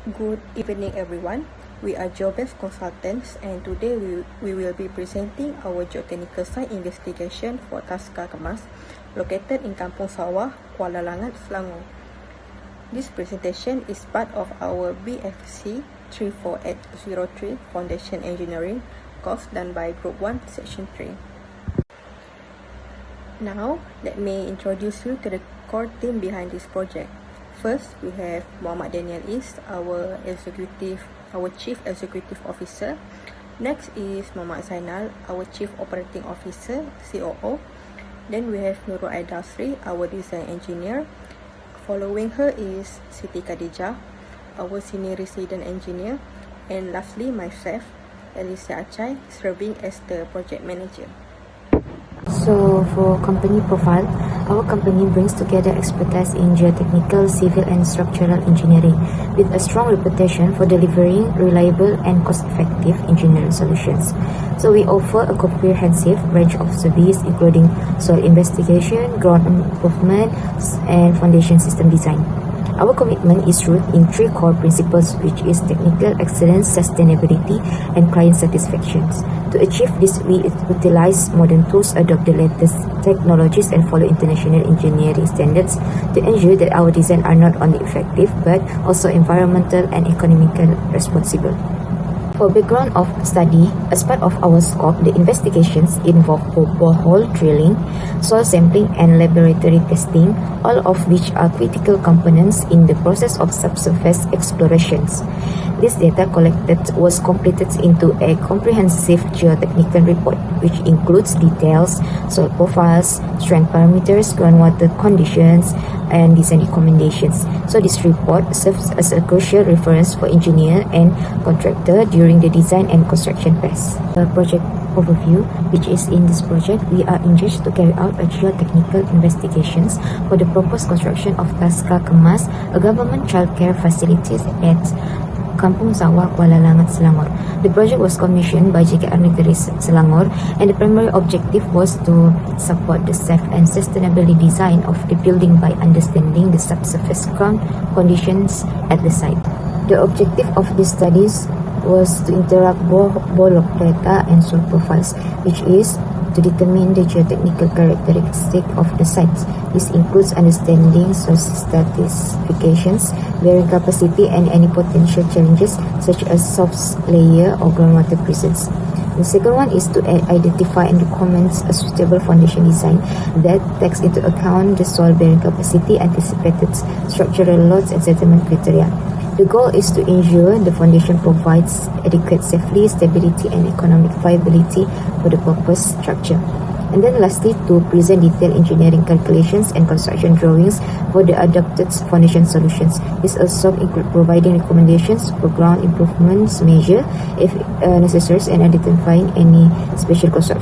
Good evening, everyone. We are G1S consultants, and today we will be presenting our geotechnical site investigation for Taska Kemas, located in Kampung Sawah, Kuala Langat, Selangor. This presentation is part of our BFC 34803 Foundation Engineering course done by Group 1, Section 3. Now, let me introduce you to the core team behind this project. First, we have Muhammad Daniel Is, our Chief Executive Officer. Next is Muhammad Zainal, our Chief Operating Officer, COO. Then we have Nurul Aidasri, our Design Engineer. Following her is Siti Khadijah, our Senior Resident Engineer. And lastly, myself, Alicia Achai, serving as the Project Manager. So for company profile, our company brings together expertise in geotechnical, civil and structural engineering with a strong reputation for delivering reliable and cost-effective engineering solutions. So we offer a comprehensive range of services including soil investigation, ground improvement and foundation system design. Our commitment is rooted in three core principles, which is technical excellence, sustainability, and client satisfaction. To achieve this, we utilize modern tools, adopt the latest technologies, and follow international engineering standards to ensure that our designs are not only effective but also environmental and economically responsible. For background of study, as part of our scope, the investigations involve borehole drilling, soil sampling and laboratory testing, all of which are critical components in the process of subsurface explorations. This data collected was completed into a comprehensive geotechnical report, which includes details, soil profiles, strength parameters, groundwater conditions, and design recommendations. So this report serves as a crucial reference for engineer and contractor during the design and construction phase. The project overview, which is in this project, we are engaged to carry out a geotechnical investigations for the proposed construction of Taska Kemas, a government childcare facility at Kampung Sawah, Kuala Langat, Selangor. The project was commissioned by JKR Negeri Selangor, and the primary objective was to support the safe and sustainable design of the building by understanding the subsurface ground conditions at the site. The objective of these studies was to interact bore data and soil profiles, which is to determine the geotechnical characteristic of the sites. This includes understanding soil stratifications, bearing capacity, and any potential challenges such as soft layer or groundwater presence. The second one is to identify and recommend a suitable foundation design that takes into account the soil bearing capacity, anticipated structural loads, and settlement criteria. The goal is to ensure the foundation provides adequate safety, stability, and economic viability for the proposed structure. And then lastly, to present detailed engineering calculations and construction drawings for the adopted foundation solutions. This also includes providing recommendations for ground improvements measure if necessary and identifying any special construction.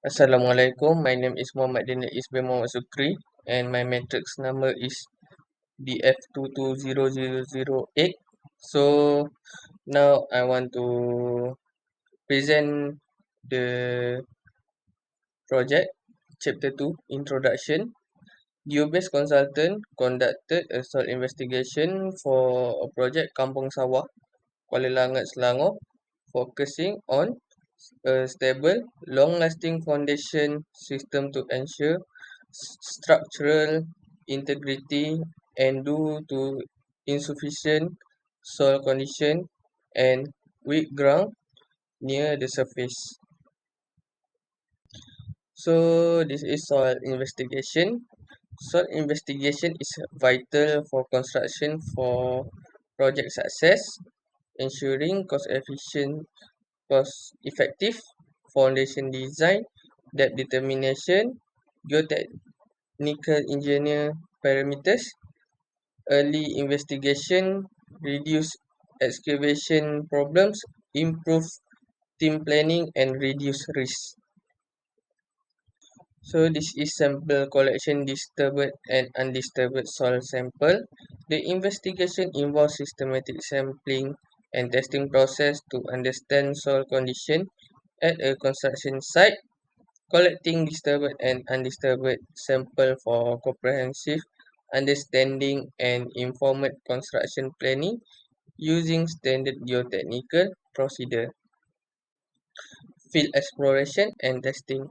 Assalamualaikum, my name is Muhammad Daniel Ismail Muhammad Sukri and my matrix number is DF220008. So now I want to present the project chapter 2 introduction. Geobase consultant conducted a soil investigation for a project Kampung Sawah, Kuala Langat, Selangor, focusing on a stable, long-lasting foundation system to ensure structural integrity and due to insufficient soil condition and weak ground near the surface. So this is soil investigation. Soil investigation is vital for construction for project success, ensuring cost-effective foundation design, depth determination, geotechnical engineer parameters, early investigation, reduce excavation problems, improve team planning, and reduce risk. So this is sample collection, disturbed and undisturbed soil sample. The investigation involves systematic sampling and testing process to understand soil condition at a construction site. collecting disturbed and undisturbed sample for comprehensive understanding and informed construction planning using standard geotechnical procedure, field exploration and testing.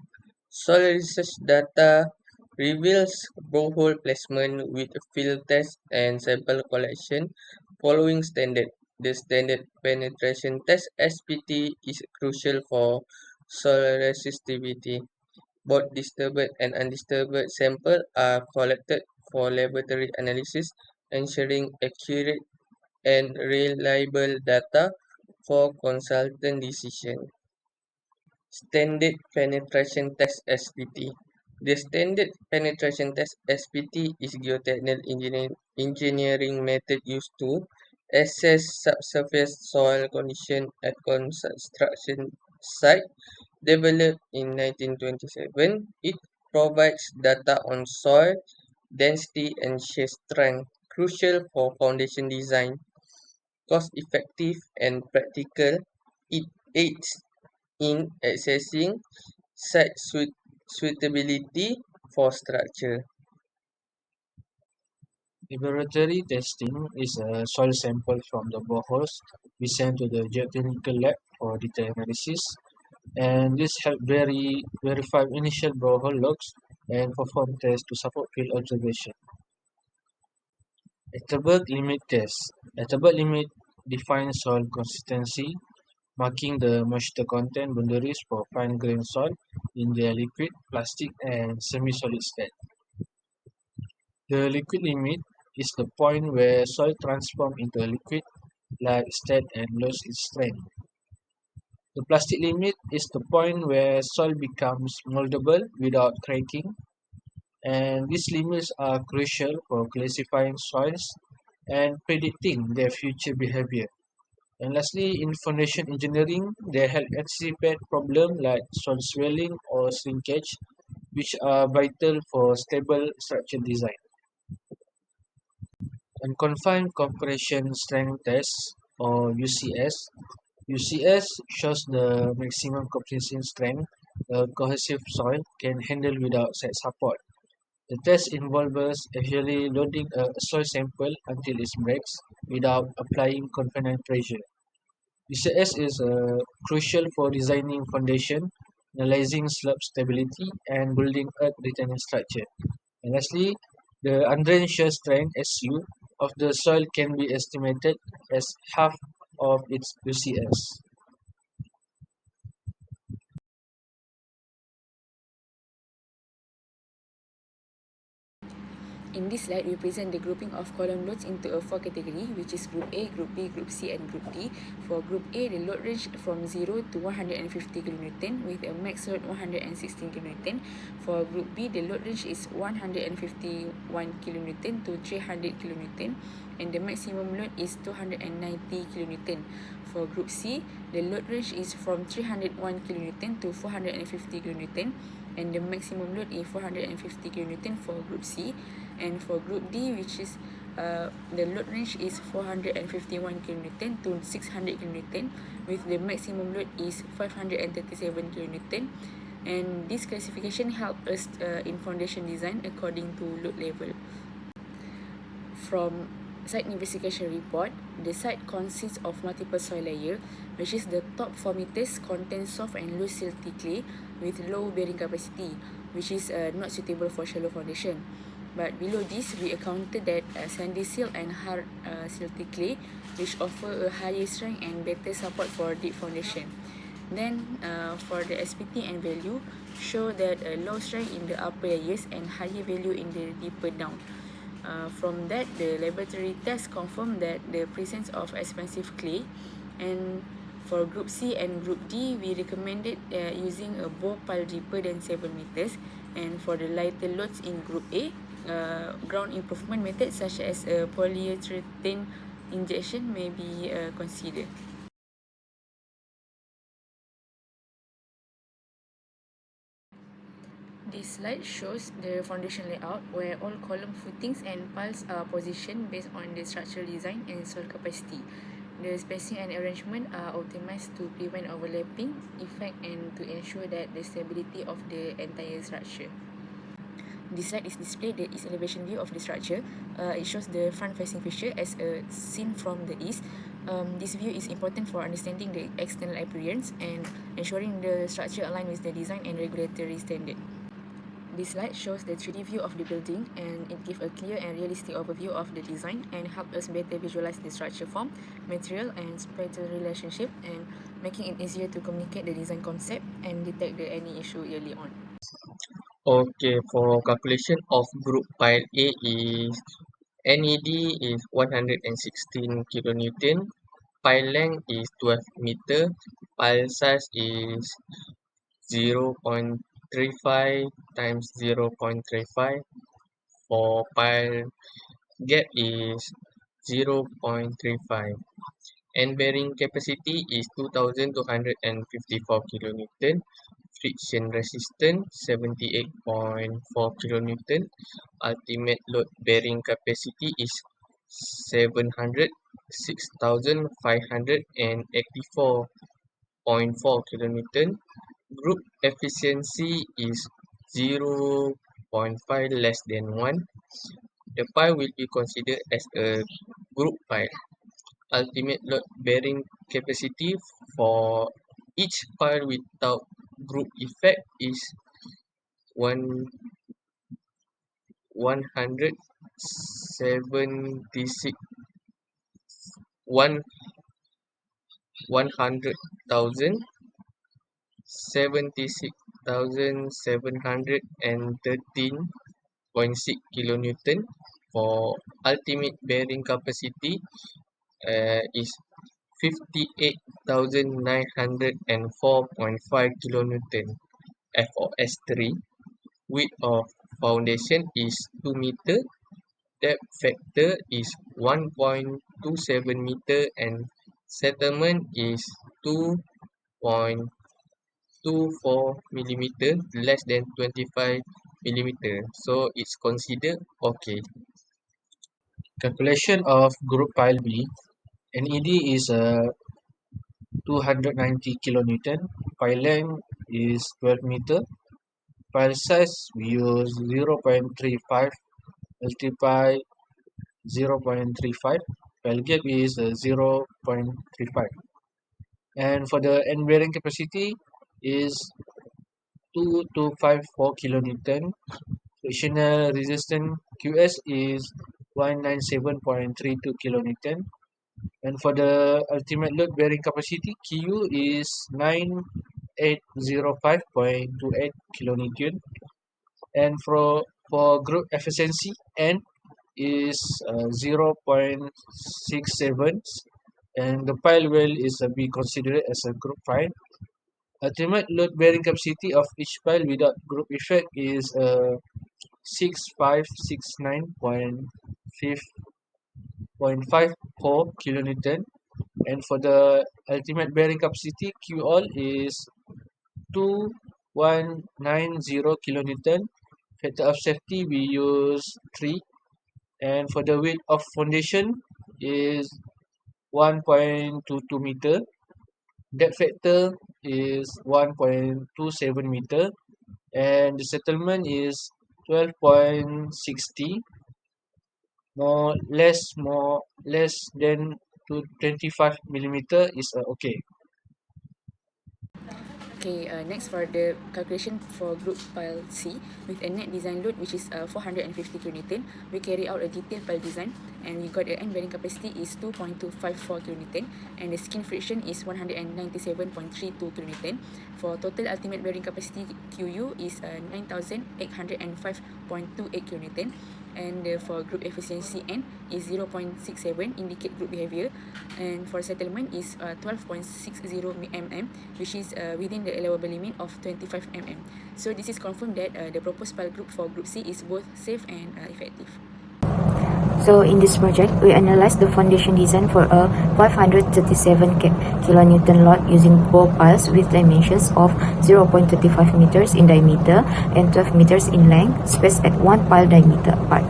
Soil research data reveals borehole placement with field test and sample collection following standard. The standard penetration test (SPT) is crucial for soil resistivity. Both disturbed and undisturbed samples are collected for laboratory analysis, ensuring accurate and reliable data for consultant decision. Standard Penetration Test (SPT). The Standard Penetration Test (SPT) is geotechnical engineering method used to assess subsurface soil condition at construction site. Developed in 1927, it provides data on soil density and shear strength, crucial for foundation design. Cost-effective and practical, it aids in assessing site suitability for structure. Laboratory testing is a soil sample from the boreholes we send to the geotechnical lab for detailed analysis, and this helps verify initial borehole logs and perform tests to support field observation. Atterberg limit test. Atterberg limit defines soil consistency, marking the moisture content boundaries for fine-grained soil in their liquid, plastic, and semi-solid state. The liquid limit is the point where soil transforms into a liquid like state and loses its strength. The plastic limit is the point where soil becomes moldable without cracking, and these limits are crucial for classifying soils and predicting their future behavior. And lastly, in foundation engineering, they help anticipate problems like soil swelling or shrinkage, which are vital for stable structure design. Unconfined compression strength test or UCS. UCS shows the maximum compression strength a cohesive soil can handle without site support. The test involves actually loading a soil sample until it breaks without applying confined pressure. UCS is crucial for designing foundation, analyzing slope stability, and building earth retaining structure. And lastly, the undrained shear strength (SU) of the soil can be estimated as half of its UCS. In this slide, we present the grouping of column loads into a 4 category, which is Group A, Group B, Group C, and Group D. For Group A, the load range from 0 to 150 kN with a max load 116 kN. For Group B, the load range is 151 kN to 300 kN, and the maximum load is 290 kN. For Group C, the load range is from 301 kN to 450 kN, and the maximum load is 450 kN for Group C. And for Group D, which is the load range is 451 kN to 600 kN, with the maximum load is 537 kN. And this classification helps us in foundation design according to load level. From site investigation report, the site consists of multiple soil layers, which is the top 4 meters contain soft and loose silty clay with low bearing capacity, which is not suitable for shallow foundation. But below this, we encountered that sandy silt and hard silty clay, which offer a higher strength and better support for deep foundation. Then, for the SPT and value, show that a low strength in the upper layers and higher value in the deeper down. From that, the laboratory test confirmed that the presence of expensive clay. And for Group C and Group D, we recommended using a bore pile deeper than 7 meters. And for the lighter loads in Group A, ground improvement methods such as polyurethane injection may be considered. This slide shows the foundation layout where all column footings and piles are positioned based on the structural design and soil capacity. The spacing and arrangement are optimized to prevent overlapping effect and to ensure that the stability of the entire structure. This slide is displayed the east elevation view of the structure. It shows the front-facing feature as seen from the east. This view is important for understanding the external appearance and ensuring the structure aligns with the design and regulatory standard. This slide shows the 3D view of the building, and it gives a clear and realistic overview of the design and help us better visualize the structure form, material and spatial relationship, and making it easier to communicate the design concept and detect any issue early on. Okay, for calculation of group pile A is NED is 116 kilonewton, pile length is 12 meter, pile size is 0.35 times 0.35, for pile gap is 0.35, and bearing capacity is 2254 kilonewton, friction resistance 78.4 kilonewton, ultimate load bearing capacity is 700 6584.4 kilonewton. Group efficiency is 0.5 less than 1. The pile will be considered as a group pile. Ultimate load bearing capacity for each pile without group effect is 1 176 one 176,713.6 kilonewton. For ultimate bearing capacity is 58,904.5 kilonewton. For S3, width of foundation is 2 meter, depth factor is 1.27 meter, and settlement is 2.24 millimeter, less than 25 millimeter. So it's considered okay. Calculation of group pile B. NED is 290 kilonewton. Pile length is 12 meter. Pile size we use 0.35 multiply 0.35. Pile gap is 0.35. And for the end bearing capacity is 2254 kilonewton. Frictional resistance QS is 197.32 kilonewton. And for the ultimate load bearing capacity QU is 9805.28 kilonewton. And for group efficiency N is 0.67, and the pile well is be considered as a group pile. Ultimate load bearing capacity of each pile without group effect is 6569.54 kilonewton, and for the ultimate bearing capacity Q all is 2190 kilonewton. Factor of safety we use 3, and for the width of foundation is 1.22 meter. Depth factor is 1.27 meter, and the settlement is 12.60. More less than to 25 millimeter is okay. Okay, next for the calculation for group pile C, with a net design load which is 450 kilonewton, we carry out a detailed pile design, and we got the end bearing capacity is 2.254 kilonewton, and the skin friction is 197.32 kilonewton. For total ultimate bearing capacity QU is 9,805.28 kilonewton, and for group efficiency N is 0.67, indicate group behavior, and for settlement is 12.60 mm, which is within the allowable limit of 25 mm. So this is confirmed that the proposed pile group for group C is both safe and effective. So in this project, we analyzed the foundation design for a 537 kilonewton lot using bore piles with dimensions of 0.35 meters in diameter and 12 meters in length, spaced at one pile diameter apart.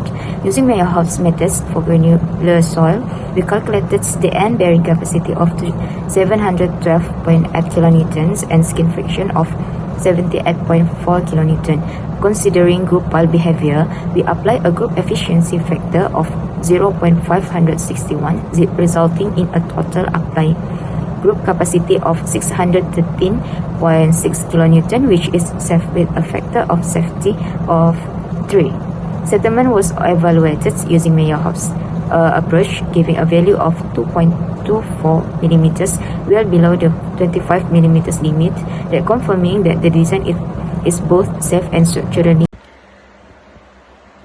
Using Meyerhoff's methods for granular soil, we calculated the end bearing capacity of 712.8 kilonewtons and skin friction of 78.4 kilonewton. Considering group pile behavior, we apply a group efficiency factor of 0.561, resulting in a total applied group capacity of 613.6 kilonewton, which is safe with a factor of safety of 3. Settlement was evaluated using Meyerhoff's approach, giving a value of 2.24 millimeters, well below the 25 millimeters limit, that confirming that the design is both safe and structurally.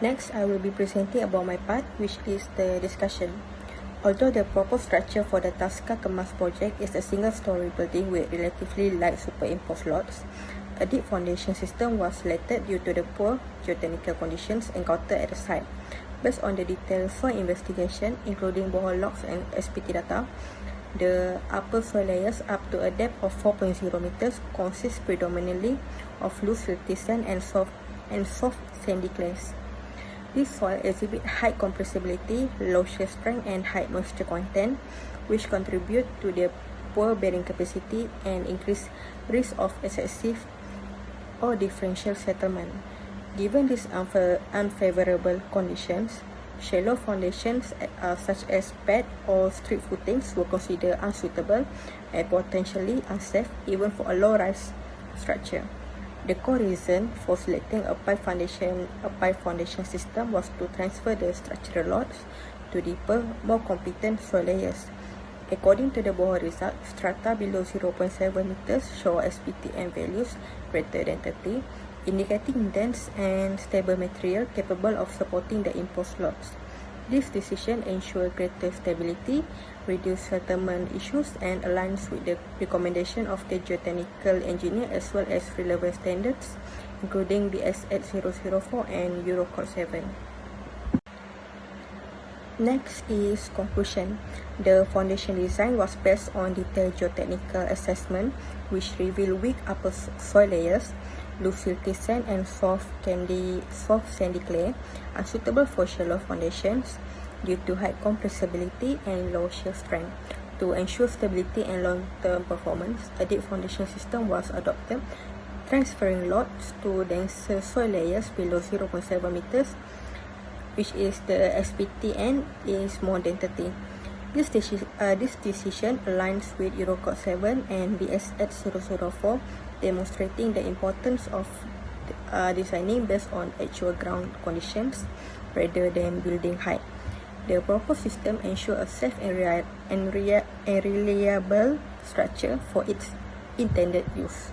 Next, I will be presenting about my part, which is the discussion. Although the proposed structure for the Tasca Kemas project is a single-story building with relatively light superimposed lots, a deep foundation system was selected due to the poor geotechnical conditions encountered at the site. Based on the detailed soil investigation, including borehole logs and SPT data, the upper soil layers up to a depth of 4.0 meters consist predominantly of loose silty sand and soft sandy clays. This soil exhibit high compressibility, low shear strength, and high moisture content, which contribute to their poor bearing capacity and increased risk of excessive or differential settlement. Given these unfavorable conditions, shallow foundations such as pad or strip footings were considered unsuitable and potentially unsafe even for a low-rise structure. The core reason for selecting a pipe foundation system was to transfer the structural loads to deeper, more competent soil layers. According to the borehole result, strata below 0.7 meters show SPTM values greater than 30, indicating dense and stable material capable of supporting the imposed loads. This decision ensures greater stability, reduces settlement issues, and aligns with the recommendation of the geotechnical engineer as well as relevant standards, including the S8004 and Euro Code 7. Next is conclusion. The foundation design was based on detailed geotechnical assessment, which revealed weak upper soil layers, loose silty sand, and soft sandy clay, unsuitable for shallow foundations due to high compressibility and low shear strength. To ensure stability and long-term performance, a deep foundation system was adopted, transferring loads to denser soil layers below 0.7 meters, which is the SPTN is more than 30. This decision aligns with Euro Code 7 and the S8004, demonstrating the importance of designing based on actual ground conditions rather than building height. The proposed system ensures a safe and reliable structure for its intended use.